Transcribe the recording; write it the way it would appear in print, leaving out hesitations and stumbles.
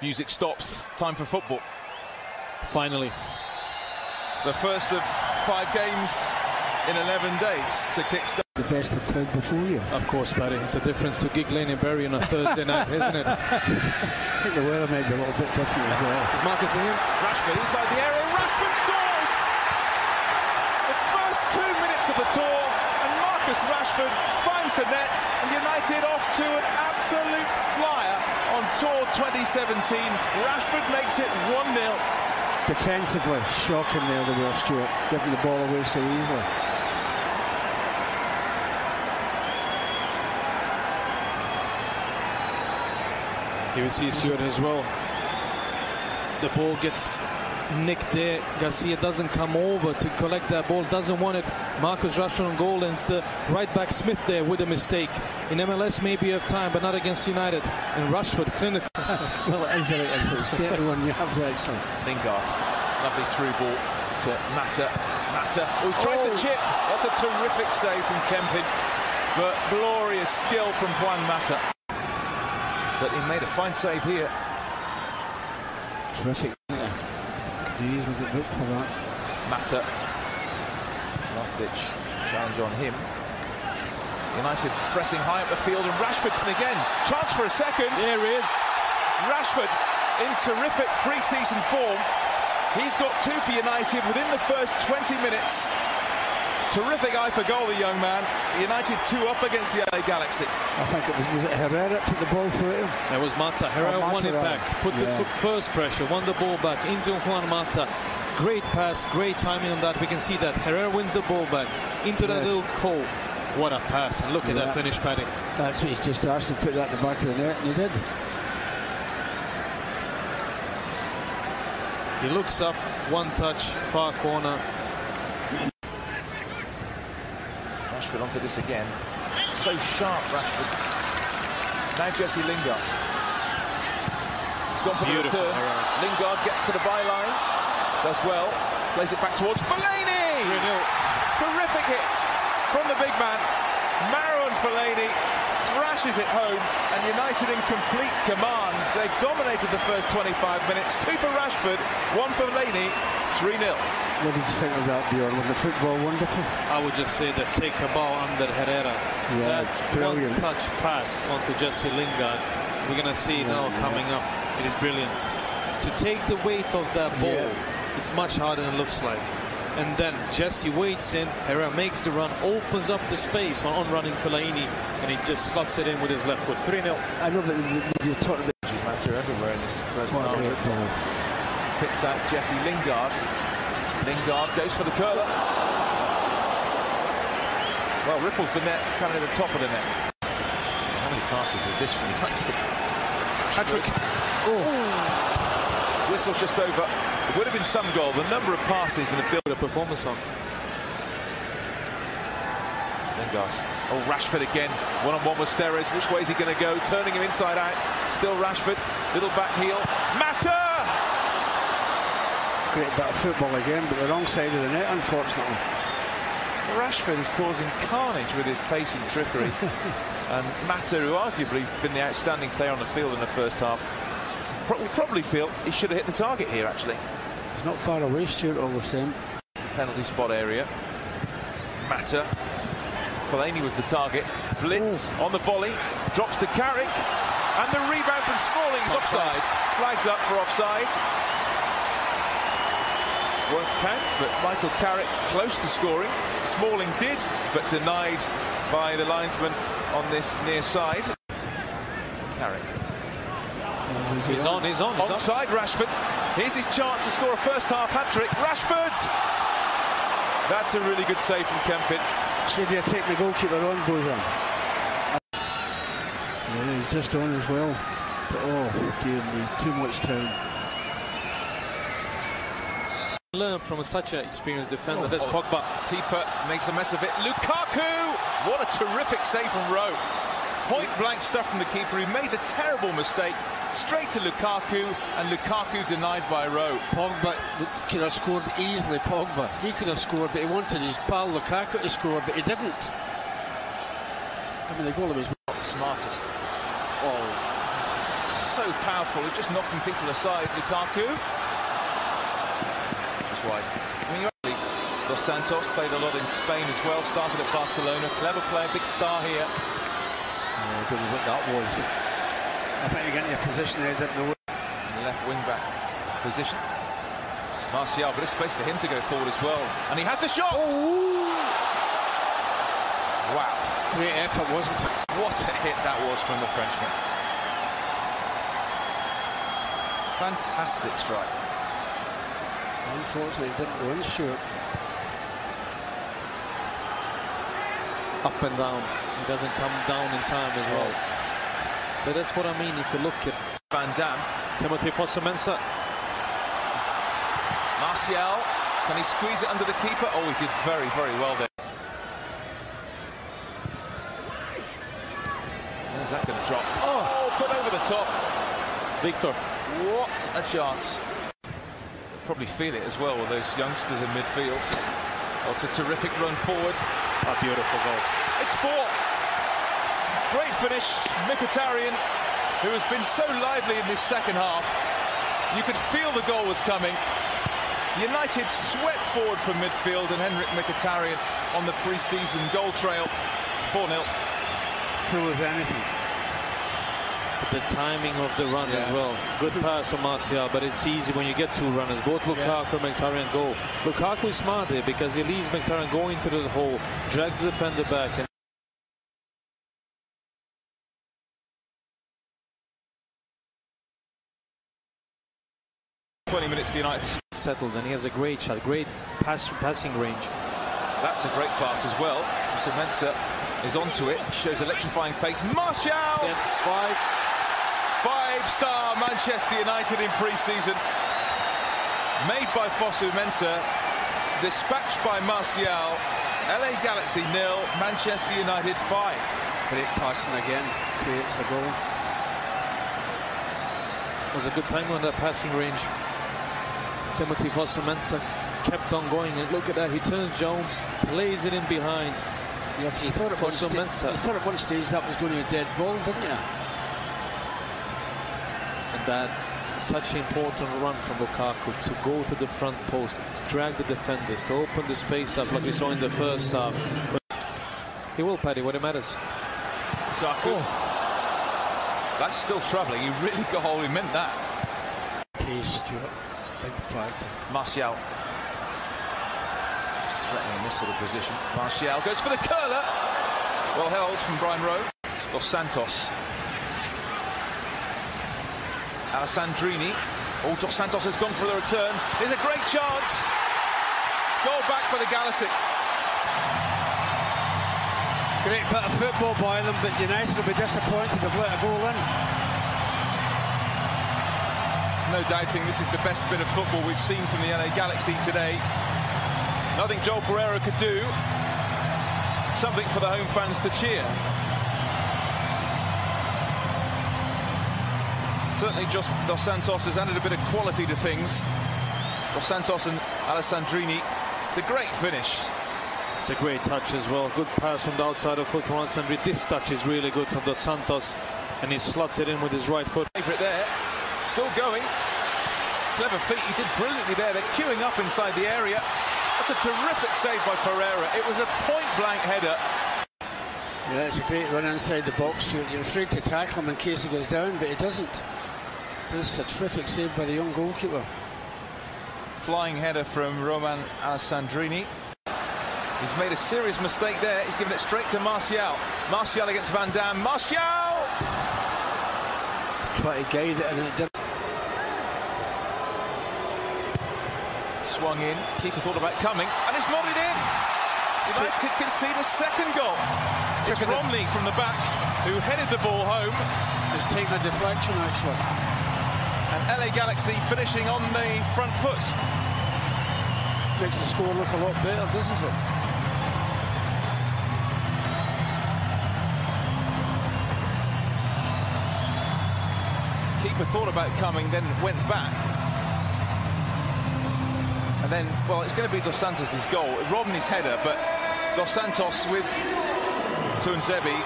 Music stops. Time for football. Finally. The first of 5 games in 11 days to kickstart. The best have played before you. Of course, Paddy. It's a difference to gig Lane and Bury on a Thursday night, isn't it? I think the weather might be a little bit different as well. Is Marcus in? Rashford inside the area. Rashford scores! The first 2 minutes of the tour, and Marcus Rashford finds the net, and United off to an absolute flyer on Tour 2017. Rashford makes it 1-0. Defensively, shocking there, the Will Stewart, giving the ball away so easily. Here we see Stewart as well. The ball gets nicked there. Garcia doesn't come over to collect that ball, doesn't want it. Marcus Rashford on goal, and it's the right back Smith there with a mistake. In MLS maybe you have time, but not against United. And Rashford, clinical. Well, it is it's 31 yards actually. Lingard, lovely through ball to Mata. Who tries the chip. That's a terrific save from Kempin, but glorious skill from Juan Mata. But he made a fine save here. Terrific, isn't it? You easily get booked for that. Mata, last ditch challenge on him. United pressing high up the field, and Rashford's again. Chance for a second. There he is. Rashford in terrific pre-season form. He's got 2 for United within the first 20 minutes. Terrific eye for goal, the young man. United 2 up against the LA Galaxy. I think was it Herrera put the ball through him? That was Mata. Herrera won it back, put the first pressure, won the ball back into Juan Mata. Great pass, great timing on that. We can see that Herrera wins the ball back into that little hole. What a pass, and look at that finish, Paddy. That's what he's just asked to put that in the back of the net, and he did. He looks up, one touch, far corner. Rashford onto this again. So sharp, Rashford. Now Jesse Lingard. He's gone for the return. Lingard gets to the byline. Does well. Plays it back towards Fellaini. Terrific hit from the big man. Marouane Fellaini thrashes it home, and United in complete command. They've dominated the first 25 minutes. 2 for Rashford, 1 for Fellaini, 3-0. What did you think of that, Bjorn? Was the football wonderful? I would just say that take a ball under Herrera. Yeah, that's brilliant. One touch pass onto Jesse Lingard. We're going to see now coming up. It is brilliant. To take the weight of that ball, it's much harder than it looks like. And then Jesse waits in, Herrera makes the run, opens up the space for on-running Fellaini, and he just slots it in with his left foot. 3-0. I know, but you're talking about Matter everywhere in this first half. Picks out Jesse Lingard. Lingard goes for the curler. Well, ripples the net, standing at the top of the net. How many passes is this from United? Patrick. Whistle just over. It would have been some goal. The number of passes and the build of performance on. Lingard. Oh, Rashford again. One-on-one with Steres. Which way is he going to go? Turning him inside out. Still Rashford. Little back heel. Mata! great bit of football again, but the wrong side of the net, unfortunately. Rashford is causing carnage with his pace and trickery. And Mata, who arguably been the outstanding player on the field in the first half, will probably feel he should have hit the target here, actually. He's not far away, Stuart, all the same. Penalty spot area. Mata. Fellaini was the target. Blitz on the volley. Drops to Carrick. And the rebound from Smalling is offside. Flags up for offside. Won't count, but Michael Carrick close to scoring. Smalling did, but denied by the linesman on this near side. Carrick. He's on. Onside Rashford. Here's his chance to score a first half hat-trick. Rashford! That's a really good save from Kempin. Should you take the goalkeeper on, Bozan? Yeah, he's just on as well. But oh, dear me, too much time. Learn from such an experienced defender. There's Pogba. Keeper makes a mess of it. Lukaku! What a terrific save from Rowe. Point blank stuff from the keeper. He made a terrible mistake. Straight to Lukaku, and Lukaku denied by Rowe. Pogba could have scored easily. Pogba, he could have scored, but he wanted his pal Lukaku to score, but he didn't. I mean, the goal was smartest. Oh, so powerful. He's just knocking people aside. Lukaku. Just wide. Dos Santos played a lot in Spain as well. Started at Barcelona. Clever player, big star here. I don't know what that was. I think you're getting a position there, didn't know. In the left wing back position. Martial, but there's space for him to go forward as well. And he has the shot! Oh. Wow. Great effort, wasn't it? What a hit that was from the Frenchman. Fantastic strike. Unfortunately, it didn't go in short. Up and down. He doesn't come down in time as well. But that's what I mean if you look at Van Damme. Timothy Fosu-Mensah. Martial, can he squeeze it under the keeper? Oh, he did very, very well there. Where's that going to drop? Oh, put over the top. Victor. What a chance. They'll probably feel it as well with those youngsters in midfield. Oh, it's a terrific run forward. A beautiful goal. It's 4. Great finish. Mkhitaryan, who has been so lively in this second half. You could feel the goal was coming. United swept forward from midfield, and Henrik Mkhitaryan on the pre-season goal trail. 4-0. Cool as anything. The timing of the run as well. Good pass from Martial, but it's easy when you get 2 runners. Both Lukaku and Mkhitaryan go. Lukaku is smart there because he leaves Mkhitaryan going into the hole, drags the defender back, and minutes for United to settled, and he has a great shot, great passing range. That's a great pass as well. Fosu-Mensah is onto it, shows electrifying pace. Martial! It's 5. 5-star Manchester United in pre-season. Made by Fosu-Mensah, dispatched by Martial. LA Galaxy 0, Manchester United 5. Great passing again, creates the goal. It was a good time on that passing range. Timothy Fosu-Mensah kept on going, and look at that, he turns Jones, plays it in behind. Yeah, because you thought at one stage that was going to be a dead ball, didn't you? And that such an important run from Lukaku to go to the front post, to drag the defenders, to open the space up like we saw in the first half. But he will, Paddy, what it matters. Lukaku. That's still travelling. He really got hold. He meant that. Pace, Stuart. Big factor. Martial. He's threatening this sort of position. Martial goes for the curler. Well held from Brian Rowe. Dos Santos. Alessandrini. Oh, Dos Santos has gone for the return. There's a great chance. Goal back for the Galaxy. Great bit of football by them, but United will be disappointed if let a goal in. No doubting this is the best bit of football we've seen from the LA Galaxy today. Nothing Joel Pereira could do. Something for the home fans to cheer. Certainly just Dos Santos has added a bit of quality to things. Dos Santos and Alessandrini. It's a great finish. It's a great touch as well. Good pass from the outside of foot from Alessandrini. This touch is really good from Dos Santos, and he slots it in with his right foot. Favourite there. Still going. Clever feet. He did brilliantly there. They're queuing up inside the area. That's a terrific save by Pereira. It was a point-blank header. Yeah, it's a great run inside the box. You're afraid to tackle him in case he goes down, but he doesn't. This is a terrific save by the young goalkeeper. Flying header from Roman Alessandrini. He's made a serious mistake there. He's given it straight to Martial. Martial against Van Damme. Martial! Try to guide it, and it didn't. Swung in. Keeper thought about coming, and it's nodded in. United concede a second goal. It's Romney from the back who headed the ball home. It's taken a deflection, actually. And LA Galaxy finishing on the front foot. Makes the score look a lot better, doesn't it? Keeper thought about coming, then went back. And then, well, it's going to be Dos Santos' goal. Romney's header, but Dos Santos with Tuanzebe